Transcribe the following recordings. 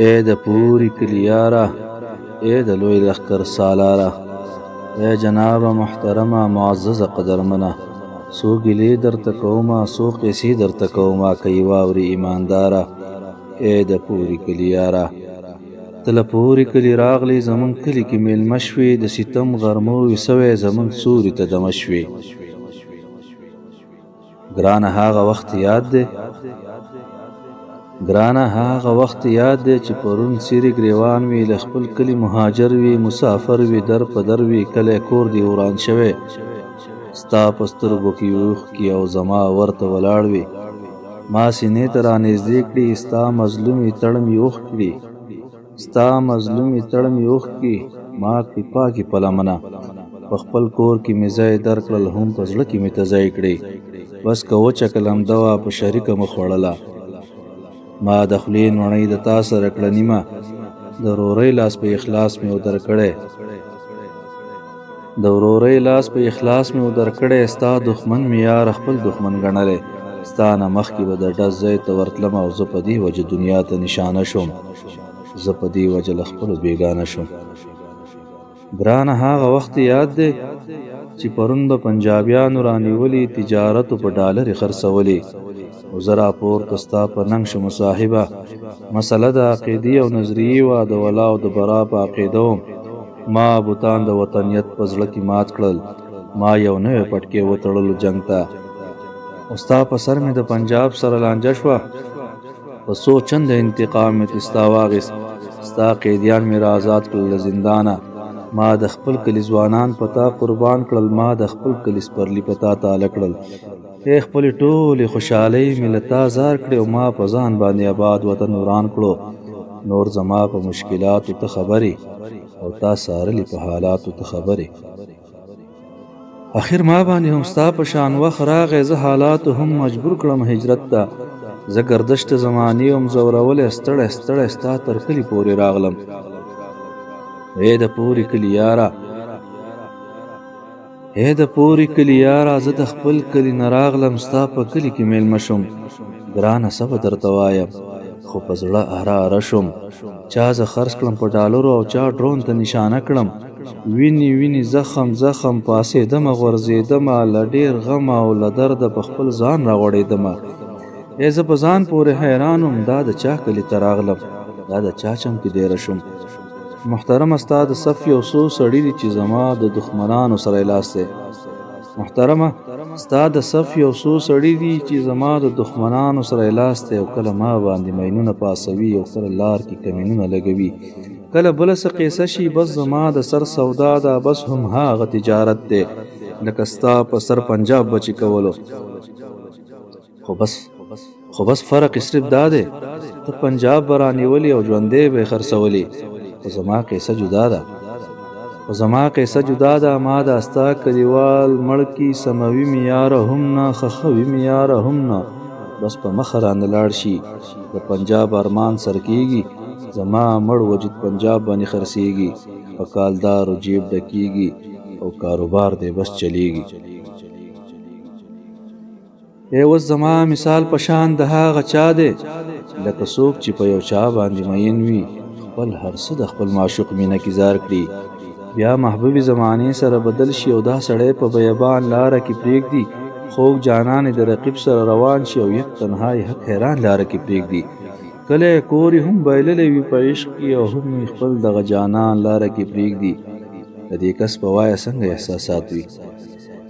اے د پوری کلی یاره، اے د لوی لښکر سالاره، اے جناب محترمه معززه قدرمنه، څو ګیلې درته کومه څو قیسې درته کومه که یې واورې ایمانداره. اے د پوری کلی یاره، ته له پوری کلي راغلې زمونږ کلي کې میلمه شوې، د ستم غرمو وي سوی زمونږ سوري ته دمه شوې. ګرانه هغه وخت یاد دی، ګرانه هغه وخت یاد دی چې پرون څیرې ګریوان وي، له خپل کلي مهاجر وي، مسافر وي، در په در وي، کلی کور دی وران شوی، ستا په سترګو کې اوښکې او زما ورته ولاړ وي. ما سینې ته رانږدې کړي، ستا مظلومې تړ مې اوښ کړي، ستا مظلومې تړ مې اوښ کړي، ما کړي پاکې په لمنه، په خپل کور کې مې ځای درکړل، هم په زړه کې مې ته ځای کړې. بس که وچه کلمده وه په شریکه مه خوړله، ما د خولې نوڼۍ د تا سره کړه نیمه، د ورورۍ لاس په اخلاص مې ودر کړی، د ورورۍ لاس په اخلاص مې ودر کړی. ستا دښمن مې یاره خپل دښمن ګڼلی، ستا نه مخکې به د ډز ځای ته ورتلم، او زه په دې وجه دنیا ته نشانه شوم، زه په دې وجه له خپلو بېګانه شوم. ګرانه هغه وخت یاد دی چې پرون به پنجابیانو رانیولي، تجارتو په ډالرې خرڅولي، او زه راپورته ستا په ننګ شوم صاحبه. مسله د عقیدې او نظریې وه، د ولا او د برا په عقیده وم. ما بوتان د وطنیت په زړه کې مات کړل، ما یو نوی پټکې وتړلو جنګ ته، او ستا په سر مې د پنجاب سره لانجه شوه، په څو چنده انتقام مې ترې ستا واخیست، ستا قیدیان مې را آزاد کړل له زندانه، ما د خپل کلي ځوانان په تا قربان کړل، ما د خپل کلي سپرلي په تا تاله کړل. ای خپلې ټولې خوشحالۍ مې له تا زار کړې، او ما په ځان باندې آباد وطن وران کړو. نور زما په مشکلاتو ته خبرې، او تا څارلې په حالاتو ته خبرې. اخر ما باندې هم ستا په شان وخت راغی، زه حالاتو هم مجبور کړم هجرت ته، زه گردش د زمانې هم ځورولی، ستړی ستړی ستا تر کلي پورې راغلم. اے د پوری کلی یاره، اے د پوری کلی یاره، زه د خپل کلي نه راغلم، ستا په کلي کې میلمه شوم. ګرانه څه به درته وایم، خو په زړه اره اره شوم. چا زه خرڅ کړم په ډالرو، او چا ډرون ته نشانه کړم. وینې وینې زخم زخم پاسېدمه غورځېدمه، له ډېر غم او له درده په خپل ځان راغوړېدمه. ای زه په ځان پورې حیران وم، دا د چا کلي ته راغلم، دا د چا چم کې دیره شوم. محترمه ستا د صف یو څو سړي دي چې زما د دښمنانو سره لاس دی، محترمه ستا د صف یو څو سړي دي چې زما د دښمنانو سره لاس دی، او کله ما باندې مینونه پاسوي، او کله لار کې کمینونه لګوي، کله بله څه قیصه شي، بس زما د سر سودا ده، بس هم هغه تجارت دی لکه ستا په سر پنجاب بچي کولو. خو بس فرق صرف دا دی، ته پنجاب به رانیولي او ژوندی به یې خرڅولي، خو زما قیصه جدا ده، خو زما قیصه جدا ده. ما دا ستا کلیوال مړ کي سموي مې یاره هم نه، خښوي مې یاره هم نه، بس په مخه رانه لاړ شي، د پنجاب ارمان سر کېږي، زما مړ وجود پنجاب باندې خرڅېږي، په کالدارو جیب ډکېږي، او کاروبار دی بس چلیږي. ای اوس زما مثال په شان د هغه چا دی، لکه څوک چې په یو چا باندې مین وي، خپل هر څه د خپل معشوق مینه کې زار کړي، بیا محبوبې زمانې سره بدل شي، او دا سړی په بیابان لاره کې پرېږدي، خوږ جانان د رقیب سره روان شي، او یک تنهای حق حیران لاره کې پرېږدي. کله یې کور یې هم بایللی وي په عشق کې، او هم خپل دغه جانان لاره کې پرېږدي. د دې کس په وایه څنګه احساسات وي،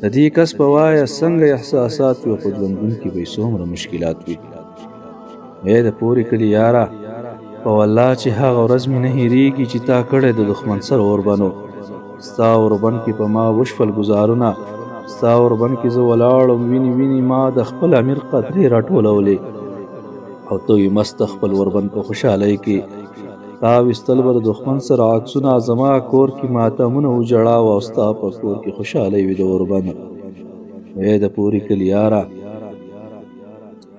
د دې کس په وایه څنګه احساسات وي، او په ژوندون کې به یې څومره مشکلات وي. ای د پورې کلي یاره، په والله چې هغه ورځ مې نه هېرېږي چې تا کړی د دښمن سره اوربنو. ستا اوربن کې په ما وشفل ګزارونه، ستا اوربن کې زه ولاړم، وینې وینې ما د خپل امیر قطرې راټولولې، او ته یې مست خپل اوربن په خوشحالۍ کې تا ویستل به د دښمن سره عکسونه، زما کور کې ماتمونه وجړاوه، او ستا په کور کې خوشحالۍ وي د اوربن. ای د پورې کلي یاره،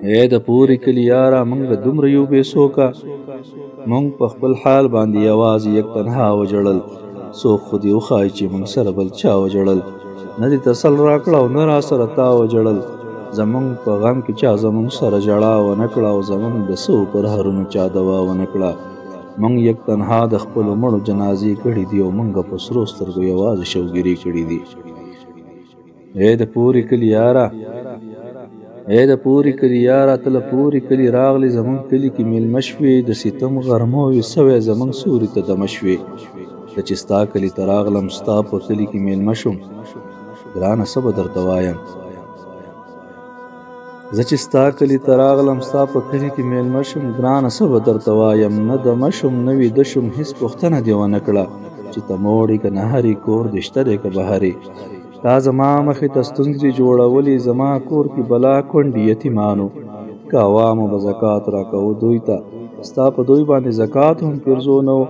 ای د پورې کلي یاره، موږ له دومره یو بې څوکه، موږ په خپل حال باندې یوازې یک تنها وجړل، څوک خو دې وښایي چې موږ سره بل چا وجړل، نه دې تسل راکړه او نه را سره تا وجړل. زمونږ په غم کې چا زمونږ سره ژړا ونه کړه، او زمونږ د څو پرهرونو چا دوا ونه کړه. مونږ یک تنها د خپلو مړو جنازې کړي دي او مونږ په سرو سترګو یوازې شوګیري کړي دي. اے د پورې کلي یاره، اے د پورې کلي یاره، ته له پورې کلي راغلې زمونږ کلي کې میلمه شوې، د ستم غرمه وې سوی زمونږ سوري ته دمه شوې. ته چې ستا کلي ته راغلم ستا په کلي کې میلمه شوم، ګرانه څه به درته وایم. زه چې ستا کلي ته راغلم ستا په کلي کې میلمه شوم، ګرانه څه به درته وایم. نه دمه شوم نه ویده شوم، هېڅ پوښتنه دې ونه کړه چې ته موړې که نهرې، کور دې شته دی که بهرې. تا زما مخې ته ستونزې جوړولې، زما کور کې بلا کونډې یتیمانو. که عوامو به زکات راکوو دوی ته، ستا په دوی باندې زکات هم پیرزو نه و.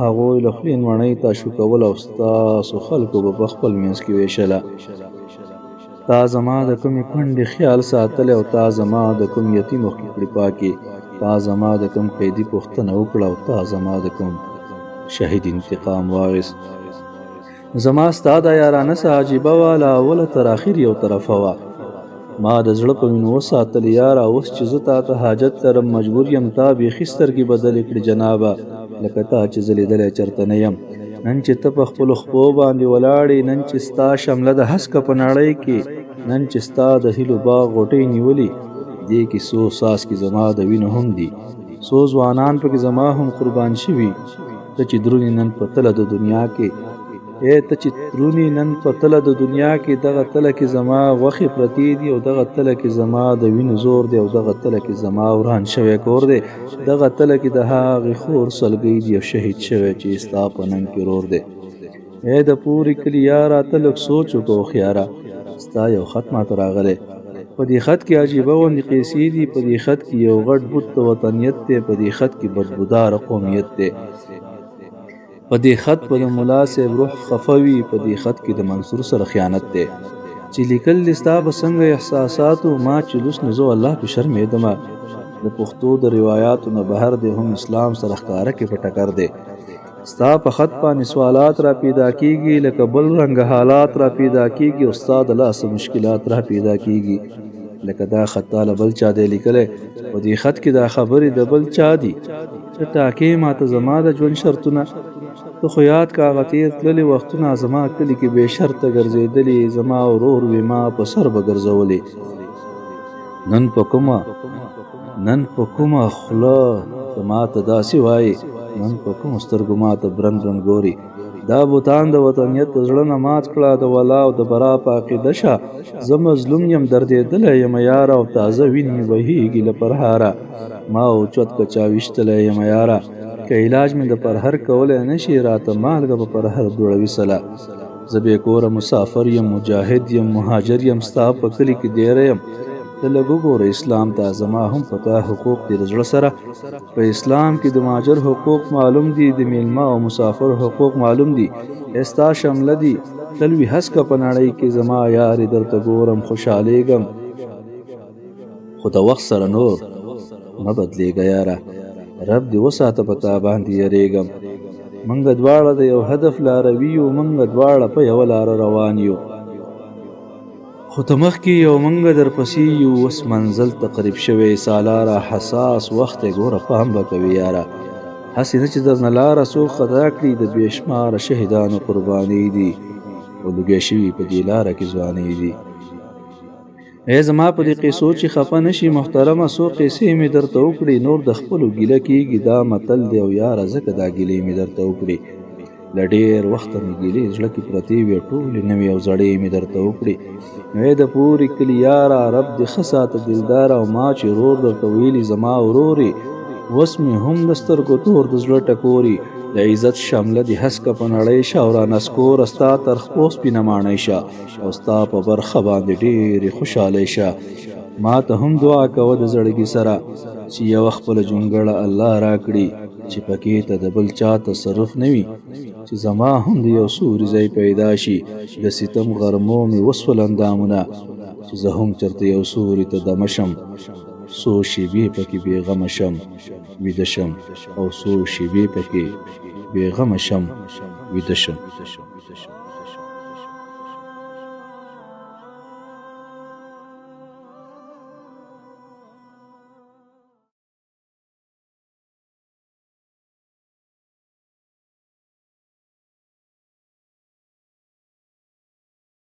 هغوی له خولې مڼۍ تاشو کول او ستاسو خلکو به په خپل منځ کې ویشله. تا زما د کومې کونډې خیال ساتلی او تا زما د کوم یتیم اوښکې کړې پاکې. تا زما د کوم قیدي پوښتنه وکړه او تا زما د کوم شهید انتقام واخیست. زما ستا دا یارانه څه عجیبه وه، له اوله تر اخر یو طرفه وه. ما د زړه په وینو وساتلې یاره، اوس چې زه تا ته حاجت لرم مجبور یم تا بیخي سترګې بدلې کړې جنابه، لکه تا چې زه لیدلی چېرته نه یم. نن چې ته په خپلو خپو باندې ولاړې، نن چې ستا شمله د هسکه په نړۍ کې، نن چې ستا د هیلو باغ غوټۍ نیولې، دې کې څو څاڅکي زما د وینو هم دي، څو ځوانان پکې زما هم قربان شوي. ته چې درونې نن په تله د دنیا کې، ته چې درونې نن په تله د دنیا کې، دغه تله کې زما غوښې پرتې دي او دغه تله کې زما د وینو زور دی او دغه تله کې زما وران شوی کور دی، دغه تله کې د هغې خور سلګۍ دي او شهید شوی چې ستا په ننګ کې رور دی. ای د پورې کلي یاره، ته لږ سوچ وکړه هوښیاره، ستا یو خط ماته راغلی. په دې خط کې عجیبه غوندې قیسې دي، په دې خط کې یو غټ بوت د وطنیت دی، په دې خط کې بدبوداره قومیت دی. په دې خط په د ملا صاحب روح خفه وي، په دې خط کې د منصور سره خیانت دی. چې لیکل دې ستا به څنګه احساساتو، ما چې لوس نو زه الله پې شرمېدمه. د پښتو د روایاتو نه بهر دی، هم اسلام سره ښکاره کې په ټکر دی. ستا په خط باندې سوالات را پیدا کېږي، لکه بل رنګه حالات را پیدا کېږي او ستا د لاسه مشکلات را پیدا کېږي. لکه دا خط تاله بل چا دی لیکلی، په دې خط کې دا خبرې د بل چا دي. ته ټاکې ماته زما د ژوند شرطونه، ته خو یاد کا هغه تېر تللي وختونه، زما کلي کې بې شرطه ګرځېدلې، زما ورور وې ما په سر به ګرځولې. نن په کومه خوله ته ماته داسې وایې، نن په کومو سترګو ماته برند برند ګوري. دا بوتان د وطنیت د زړه نه مات کړه، د ولا او د برا په عقیده شه. زه مظلوم یم دردېدلی یم یاره، او تازه وینې مې بهیږي له پرهاره. ما اوچت که چا ویشتلی یم یاره، که علاج مې د پرهر کولی نه شي، راته مالګه په پرهر دوړوي سله. زه بې کوره مسافر یم، مجاهد یم، مهاجر یم، ستا په کلي کې دیره یم. ته لږ وګوره اسلام ته، زما هم په تا حقوق دي د زړه سره. په اسلام کې د مهاجر حقوق معلوم دي، د میلمه او مسافر حقوق معلوم دي. ستا شمله دي تل وي هسکه په نړۍ کې، زما یارې درته ګورم خوشحالېږم. خو د وخت سره نور مه بدلېږه یاره، رب دې وساته په تا باندې یریږم. منګه دواړه د یو هدف لاروي یو، منګه دواړه په یوه لاره روان یو. خو ته مخکې یو منګه درپسې یو، اوس منزل ته قریب شوی سالاره. حساس وخت یې ګوره پام به کوي یاره، هسې نه چې درنه لاره څوک خطا کړي. د بې شماره شهیدانو قربانۍ دي او لوګی شوي په دې لاره کې ځوانۍ دي. ای زما په دې قیسو چې خفه نه شي محترمه، څو قیسې مې درته وکړې، نور د خپلو ګیله کېږي دا متل دی او یاره ځکه دا ګیلې مې درته وکړې. له ډېر وخته مې ګیلې زړه کې پرتې وې، ټولې نوې او زړې مې درته وکړې. ای د پورې کلي یاره، رب دې ښه ساته دلداره، او ما چې رور درته ویلي زما ورورې، اوس مې هم د سترګو تور د زړه ټکوري. د عزت شمله دې هسکه په نړۍ شه، او رانسکوره ستا تر خپو سپینه ماڼۍ شه، او ستا په برخه باندې ډېرې خوشحالۍ شه. ما ته هم دعا کوه د زړګي سره، چې یوه خپله جونګړه الله راکړي، چې پکې ته د بل چا تصرف نه وي، چې زما هم د یو سوري ځای پیدا شي. د ستم غرمو مې وسول اندامونه، چې زه هم چېرته یو سوري ته دمه شم. څو شېبې پکې بېغمه شم ویده شم، او څو شېبې پکې بېغمه شم ویده شم.